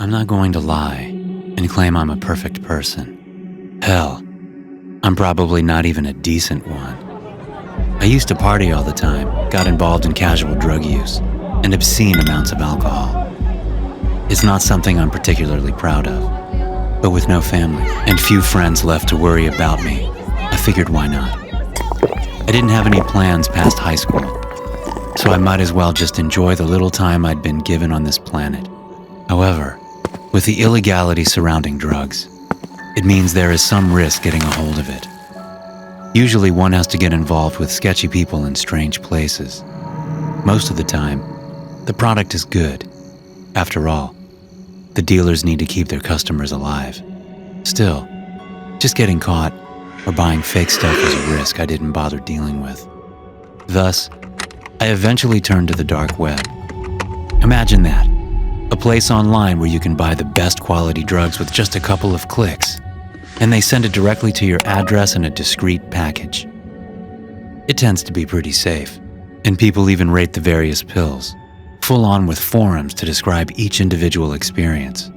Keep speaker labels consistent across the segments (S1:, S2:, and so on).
S1: I'm not going to lie and claim I'm a perfect person. Hell, I'm probably not even a decent one. I used to party all the time, got involved in casual drug use, and obscene amounts of alcohol. It's not something I'm particularly proud of, but with no family and few friends left to worry about me, I figured why not. I didn't have any plans past high school, so I might as well just enjoy the little time I'd been given on this planet. However, with the illegality surrounding drugs, it means there is some risk getting a hold of it. Usually one has to get involved with sketchy people in strange places. Most of the time, the product is good. After all, the dealers need to keep their customers alive. Still, just getting caught or buying fake stuff was a risk I didn't bother dealing with. Thus, I eventually turned to the dark web. Imagine that, a place online where you can buy the best quality drugs with just a couple of clicks, and they send it directly to your address in a discreet package. It tends to be pretty safe, and people even rate the various pills, full on with forums to describe each individual experience.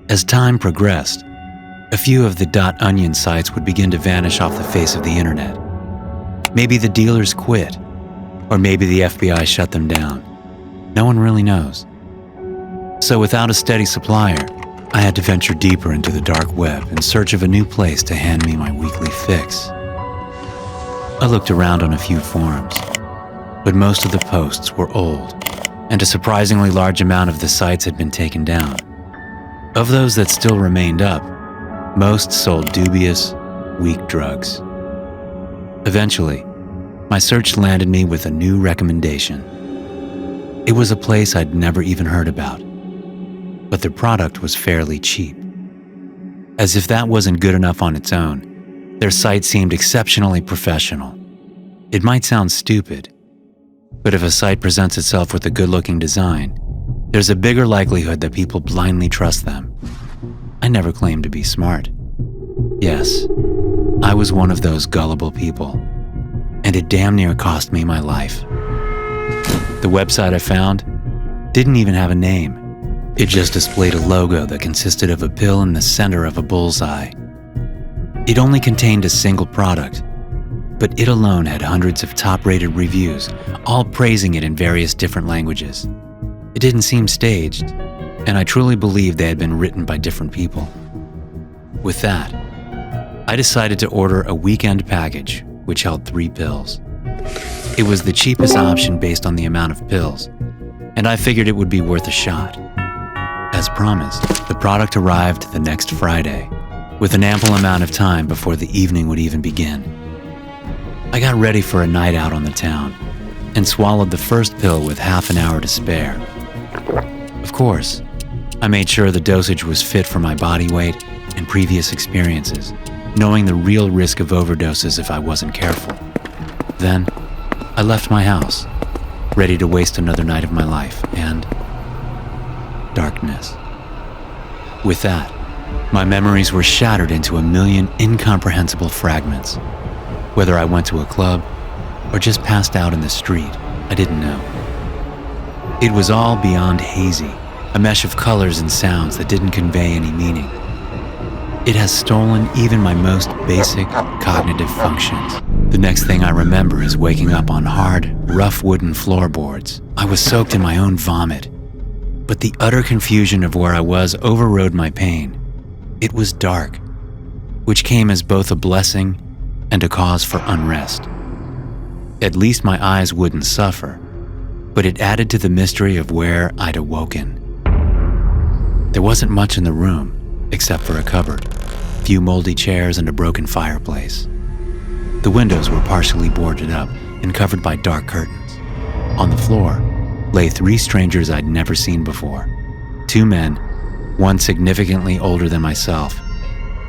S1: As time progressed, a few of the .onion sites would begin to vanish off the face of the internet. Maybe the dealers quit, or maybe the FBI shut them down. No one really knows. So without a steady supplier, I had to venture deeper into the dark web in search of a new place to hand me my weekly fix. I looked around on a few forums, but most of the posts were old, and a surprisingly large amount of the sites had been taken down. Of those that still remained up, most sold dubious, weak drugs. Eventually, my search landed me with a new recommendation. It was a place I'd never even heard about, but their product was fairly cheap. As if that wasn't good enough on its own, their site seemed exceptionally professional. It might sound stupid, but if a site presents itself with a good-looking design, there's a bigger likelihood that people blindly trust them. I never claimed to be smart. Yes, I was one of those gullible people, and it damn near cost me my life. The website I found didn't even have a name. It just displayed a logo that consisted of a pill in the center of a bullseye. It only contained a single product, but it alone had hundreds of top-rated reviews, all praising it in various different languages. It didn't seem staged, and I truly believed they had been written by different people. With that, I decided to order a weekend package, which held 3 pills. It was the cheapest option based on the amount of pills, and I figured it would be worth a shot. As promised, the product arrived the next Friday, with an ample amount of time before the evening would even begin. I got ready for a night out on the town, and swallowed the first pill with half an hour to spare. Of course, I made sure the dosage was fit for my body weight and previous experiences, knowing the real risk of overdoses if I wasn't careful. Then, I left my house, ready to waste another night of my life, and darkness. With that, my memories were shattered into a million incomprehensible fragments. Whether I went to a club or just passed out in the street, I didn't know. It was all beyond hazy, a mesh of colors and sounds that didn't convey any meaning. It has stolen even my most basic cognitive functions. The next thing I remember is waking up on hard, rough wooden floorboards. I was soaked in my own vomit, but the utter confusion of where I was overrode my pain. It was dark, which came as both a blessing and a cause for unrest. At least my eyes wouldn't suffer, but it added to the mystery of where I'd awoken. There wasn't much in the room, except for a cupboard, a few moldy chairs, and a broken fireplace. The windows were partially boarded up and covered by dark curtains. On the floor lay 3 strangers I'd never seen before. 2 men, one significantly older than myself,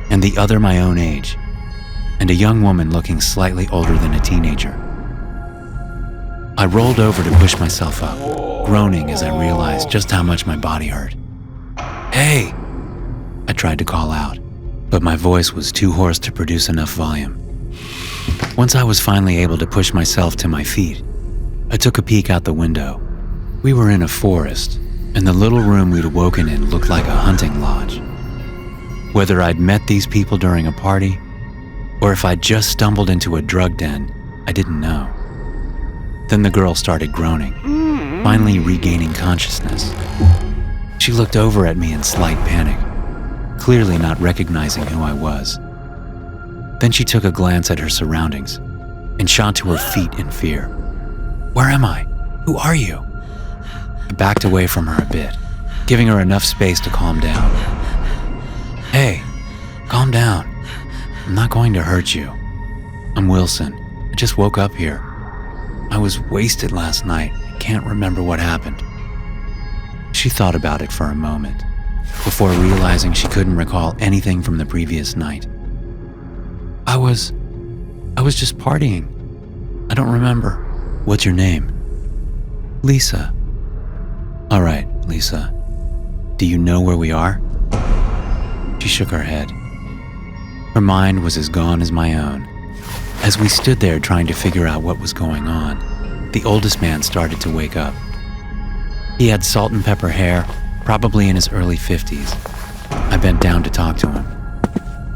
S1: and the other my own age, and a young woman looking slightly older than a teenager. I rolled over to push myself up, groaning as I realized just how much my body hurt. "Hey!" I tried to call out, but my voice was too hoarse to produce enough volume. Once I was finally able to push myself to my feet, I took a peek out the window. We were in a forest, and the little room we'd woken in looked like a hunting lodge. Whether I'd met these people during a party, or if I'd just stumbled into a drug den, I didn't know. Then the girl started groaning, finally regaining consciousness. She looked over at me in slight panic, clearly not recognizing who I was. Then she took a glance at her surroundings and shot to her feet in fear. "Where am I? Who are you?" I backed away from her a bit, giving her enough space to calm down. "Hey, calm down. I'm not going to hurt you. I'm Wilson. I just woke up here. I was wasted last night. I can't remember what happened." She thought about it for a moment, before realizing she couldn't recall anything from the previous night. I was just partying. I don't remember." "What's your name?" "Lisa." "All right, Lisa. Do you know where we are?" She shook her head. Her mind was as gone as my own. As we stood there trying to figure out what was going on, the oldest man started to wake up. He had salt and pepper hair, probably in his early 50s. I bent down to talk to him.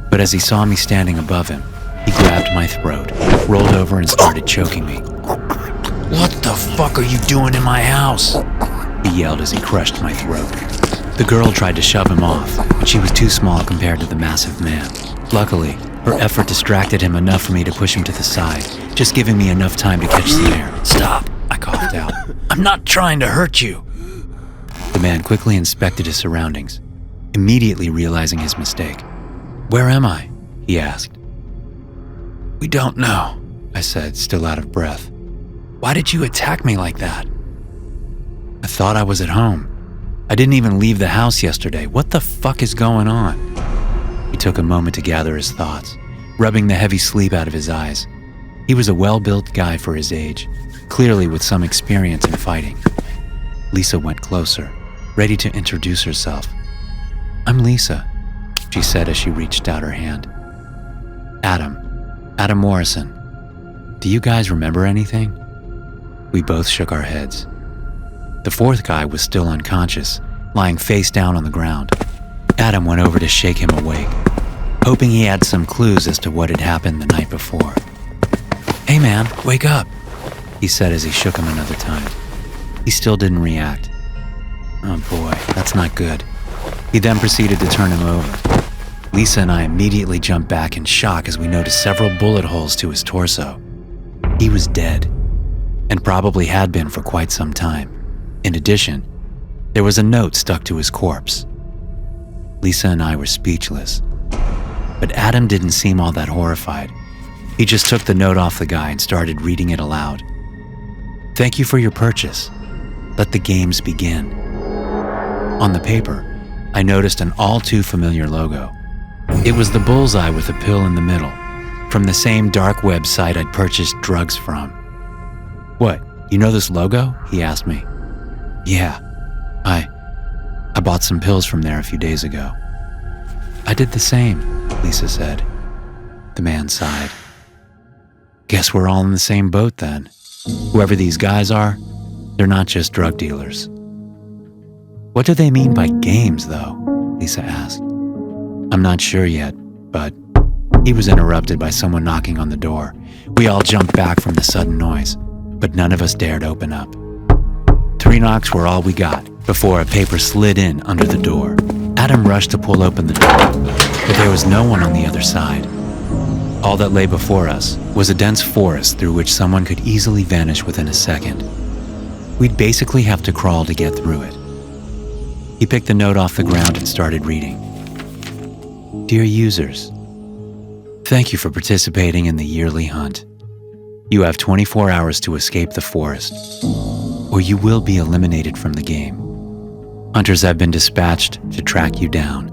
S1: But as he saw me standing above him, he grabbed my throat, rolled over and started choking me. "What the fuck are you doing in my house?" he yelled as he crushed my throat. The girl tried to shove him off, but she was too small compared to the massive man. Luckily, her effort distracted him enough for me to push him to the side, just giving me enough time to catch some air. "Stop," I coughed out. "I'm not trying to hurt you." The man quickly inspected his surroundings, immediately realizing his mistake. "Where am I?" he asked. "We don't know," I said, still out of breath. "Why did you attack me like that?" "I thought I was at home. I didn't even leave the house yesterday. What the fuck is going on?" He took a moment to gather his thoughts, rubbing the heavy sleep out of his eyes. He was a well-built guy for his age, clearly with some experience in fighting. Lisa went closer, ready to introduce herself. "I'm Lisa," she said as she reached out her hand. Adam Morrison. Do you guys remember anything?" We both shook our heads. The fourth guy was still unconscious, lying face down on the ground. Adam went over to shake him awake, hoping he had some clues as to what had happened the night before. "Hey man, wake up," he said as he shook him another time. He still didn't react. Oh boy, that's not good. He then proceeded to turn him over. Lisa and I immediately jumped back in shock as we noticed several bullet holes to his torso. He was dead, and probably had been for quite some time. In addition, there was a note stuck to his corpse. Lisa and I were speechless, but Adam didn't seem all that horrified. He just took the note off the guy and started reading it aloud. "Thank you for your purchase. Let the games begin." On the paper, I noticed an all too familiar logo. It was the bullseye with a pill in the middle, from the same dark web site I'd purchased drugs from. "What, you know this logo?" he asked me. "Yeah, I bought some pills from there a few days ago." "I did the same," Lisa said. The man sighed. "Guess we're all in the same boat then. Whoever these guys are, they're not just drug dealers." "What do they mean by games, though?" Lisa asked. "I'm not sure yet, but..." He was interrupted by someone knocking on the door. We all jumped back from the sudden noise, but none of us dared open up. 3 knocks were all we got before a paper slid in under the door. Adam rushed to pull open the door, but there was no one on the other side. All that lay before us was a dense forest through which someone could easily vanish within a second. We'd basically have to crawl to get through it. He picked the note off the ground and started reading. "Dear users, thank you for participating in the yearly hunt. You have 24 hours to escape the forest, or you will be eliminated from the game. Hunters have been dispatched to track you down.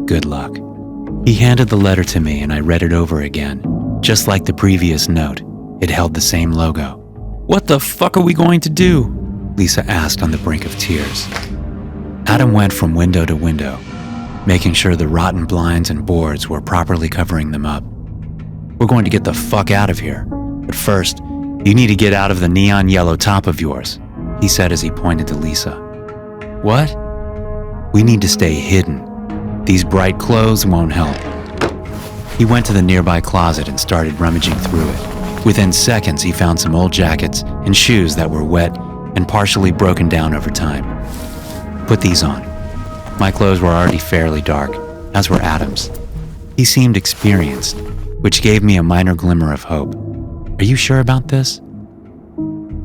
S1: Good luck." He handed the letter to me and I read it over again. Just like the previous note, it held the same logo. "What the fuck are we going to do?" Lisa asked on the brink of tears. Adam went from window to window, making sure the rotten blinds and boards were properly covering them up. "We're going to get the fuck out of here. But first, you need to get out of the neon yellow top of yours," he said as he pointed to Lisa. What? We need to stay hidden. These bright clothes won't help. He went to the nearby closet and started rummaging through it. Within seconds, he found some old jackets and shoes that were wet and partially broken down over time. Put these on. My clothes were already fairly dark, as were Adam's. He seemed experienced, which gave me a minor glimmer of hope. Are you sure about this?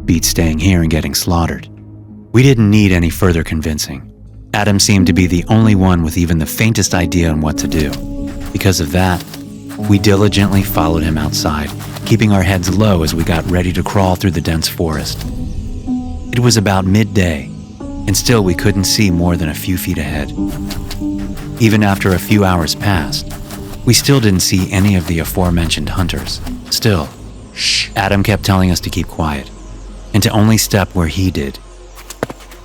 S1: Beats staying here and getting slaughtered. We didn't need any further convincing. Adam seemed to be the only one with even the faintest idea on what to do. Because of that, we diligently followed him outside, keeping our heads low as we got ready to crawl through the dense forest. It was about midday, and still we couldn't see more than a few feet ahead. Even after a few hours passed, we still didn't see any of the aforementioned hunters. Still, Adam kept telling us to keep quiet, and to only step where he did.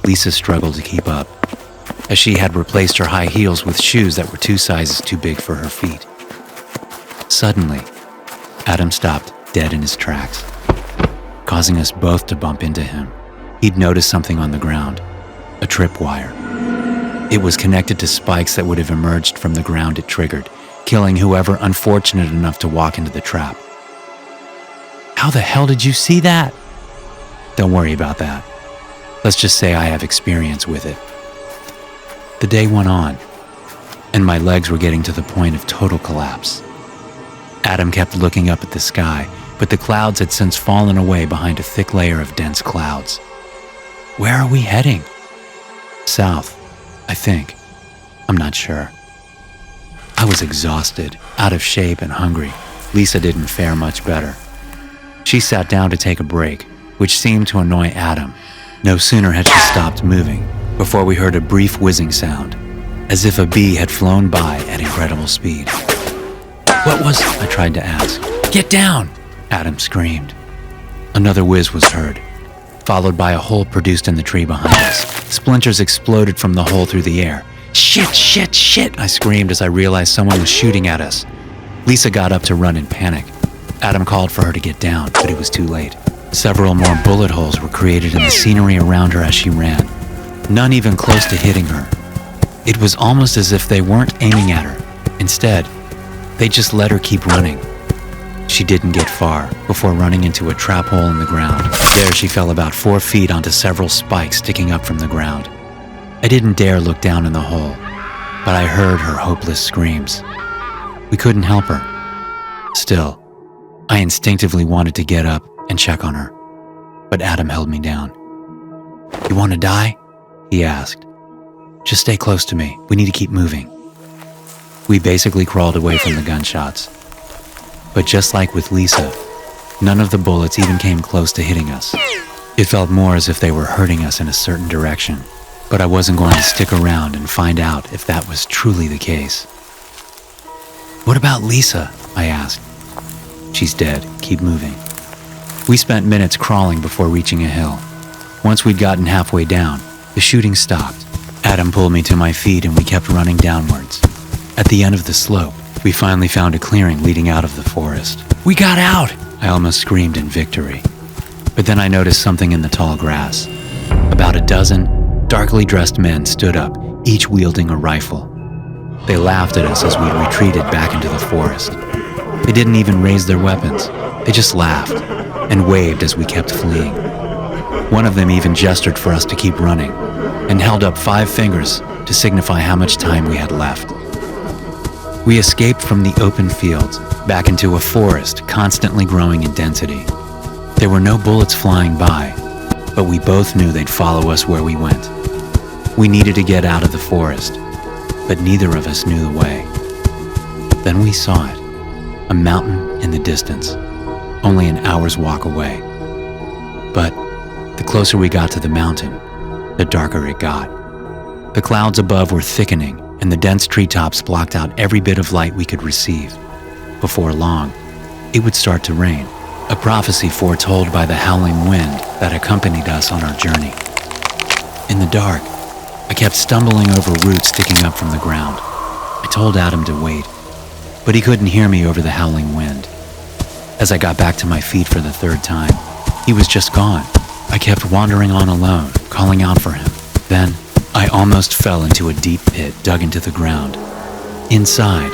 S1: Lisa struggled to keep up, as she had replaced her high heels with shoes that were 2 sizes too big for her feet. Suddenly, Adam stopped dead in his tracks, causing us both to bump into him. He'd noticed something on the ground, a tripwire. It was connected to spikes that would have emerged from the ground it triggered, killing whoever unfortunate enough to walk into the trap. How the hell did you see that? Don't worry about that. Let's just say I have experience with it. The day went on, and my legs were getting to the point of total collapse. Adam kept looking up at the sky, but the clouds had since fallen away behind a thick layer of dense clouds. Where are we heading? South, I think. I'm not sure. I was exhausted, out of shape, and hungry. Lisa didn't fare much better. She sat down to take a break, which seemed to annoy Adam. No sooner had she stopped moving before we heard a brief whizzing sound, as if a bee had flown by at incredible speed. What was? I tried to ask. Get down! Adam screamed. Another whiz was heard, followed by a hole produced in the tree behind us. Splinters exploded from the hole through the air. Shit, shit, shit, I screamed as I realized someone was shooting at us. Lisa got up to run in panic. Adam called for her to get down, but it was too late. Several more bullet holes were created in the scenery around her as she ran, none even close to hitting her. It was almost as if they weren't aiming at her. Instead, they just let her keep running. She didn't get far before running into a trap hole in the ground. There she fell about 4 feet onto several spikes sticking up from the ground. I didn't dare look down in the hole, but I heard her hopeless screams. We couldn't help her. Still, I instinctively wanted to get up and check on her, but Adam held me down. You want to die? He asked. Just stay close to me. We need to keep moving. We basically crawled away from the gunshots. But just like with Lisa, none of the bullets even came close to hitting us. It felt more as if they were hurting us in a certain direction, but I wasn't going to stick around and find out if that was truly the case. What about Lisa? I asked. She's dead. Keep moving. We spent minutes crawling before reaching a hill. Once we'd gotten halfway down, the shooting stopped. Adam pulled me to my feet and we kept running downwards. At the end of the slope, we finally found a clearing leading out of the forest. We got out! I almost screamed in victory. But then I noticed something in the tall grass. About a dozen darkly dressed men stood up, each wielding a rifle. They laughed at us as we retreated back into the forest. They didn't even raise their weapons. They just laughed and waved as we kept fleeing. One of them even gestured for us to keep running and held up 5 fingers to signify how much time we had left. We escaped from the open fields back into a forest constantly growing in density. There were no bullets flying by, but we both knew they'd follow us where we went. We needed to get out of the forest, but neither of us knew the way. Then we saw it, a mountain in the distance, only an hour's walk away. But the closer we got to the mountain, the darker it got. The clouds above were thickening, and the dense treetops blocked out every bit of light we could receive. Before long, it would start to rain, a prophecy foretold by the howling wind that accompanied us on our journey. In the dark, I kept stumbling over roots sticking up from the ground. I told Adam to wait, but he couldn't hear me over the howling wind. As I got back to my feet for the 3rd time, he was just gone. I kept wandering on alone, calling out for him. Then, I almost fell into a deep pit dug into the ground. Inside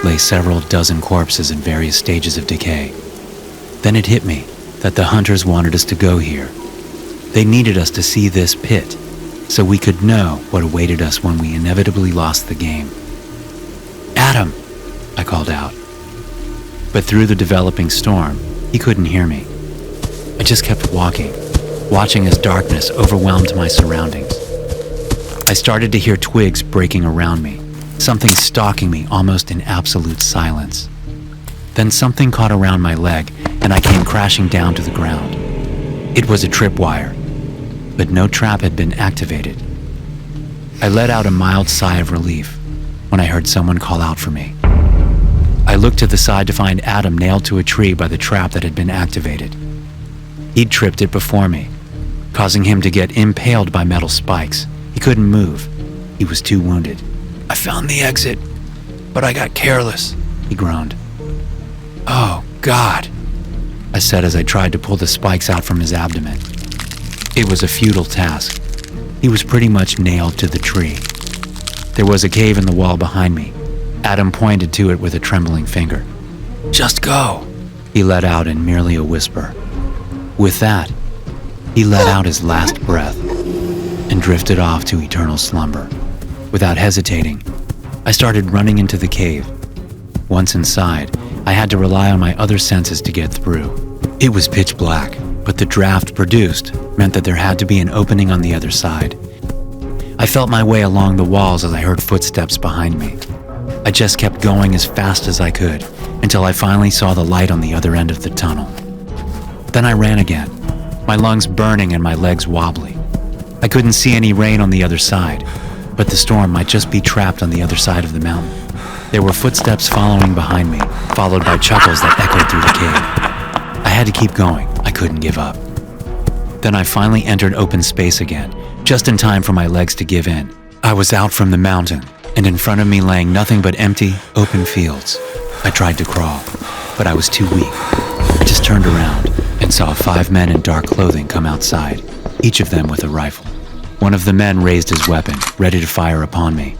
S1: lay several dozen corpses in various stages of decay. Then it hit me that the hunters wanted us to go here. They needed us to see this pit so we could know what awaited us when we inevitably lost the game. "Adam!" I called out. But through the developing storm, he couldn't hear me. I just kept walking, watching as darkness overwhelmed my surroundings. I started to hear twigs breaking around me, something stalking me almost in absolute silence. Then something caught around my leg and I came crashing down to the ground. It was a tripwire, but no trap had been activated. I let out a mild sigh of relief when I heard someone call out for me. I looked to the side to find Adam nailed to a tree by the trap that had been activated. He'd tripped it before me, causing him to get impaled by metal spikes. He couldn't move. He was too wounded. "I found the exit, but I got careless," he groaned. "Oh, God," I said as I tried to pull the spikes out from his abdomen. It was a futile task. He was pretty much nailed to the tree. There was a cave in the wall behind me. Adam pointed to it with a trembling finger. "Just go," he let out in merely a whisper. With that, he let out his last breath and drifted off to eternal slumber. Without hesitating, I started running into the cave. Once inside, I had to rely on my other senses to get through. It was pitch black, but the draft produced meant that there had to be an opening on the other side. I felt my way along the walls as I heard footsteps behind me. I just kept going as fast as I could until I finally saw the light on the other end of the tunnel. Then I ran again, my lungs burning and my legs wobbly. I couldn't see any rain on the other side, but the storm might just be trapped on the other side of the mountain. There were footsteps following behind me, followed by chuckles that echoed through the cave. I had to keep going. I couldn't give up. Then I finally entered open space again, just in time for my legs to give in. I was out from the mountain, and in front of me laying nothing but empty, open fields. I tried to crawl, but I was too weak. I just turned around and saw 5 men in dark clothing come outside, each of them with a rifle. One of the men raised his weapon, ready to fire upon me.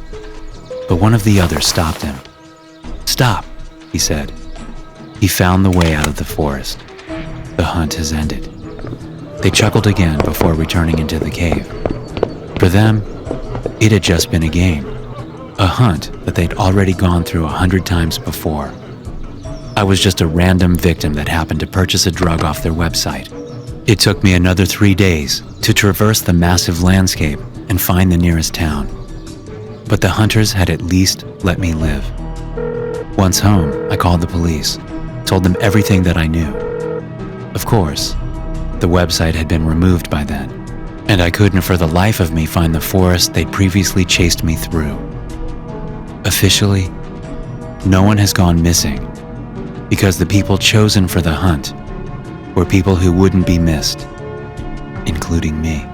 S1: But one of the others stopped him. "Stop," he said. He found the way out of the forest. The hunt has ended. They chuckled again before returning into the cave. For them, it had just been a game. A hunt that they'd already gone through 100 times before. I was just a random victim that happened to purchase a drug off their website. It took me another 3 days to traverse the massive landscape and find the nearest town. But the hunters had at least let me live. Once home, I called the police, told them everything that I knew. Of course, the website had been removed by then, and I couldn't for the life of me find the forest they'd previously chased me through. Officially, no one has gone missing, because the people chosen for the hunt were people who wouldn't be missed, including me.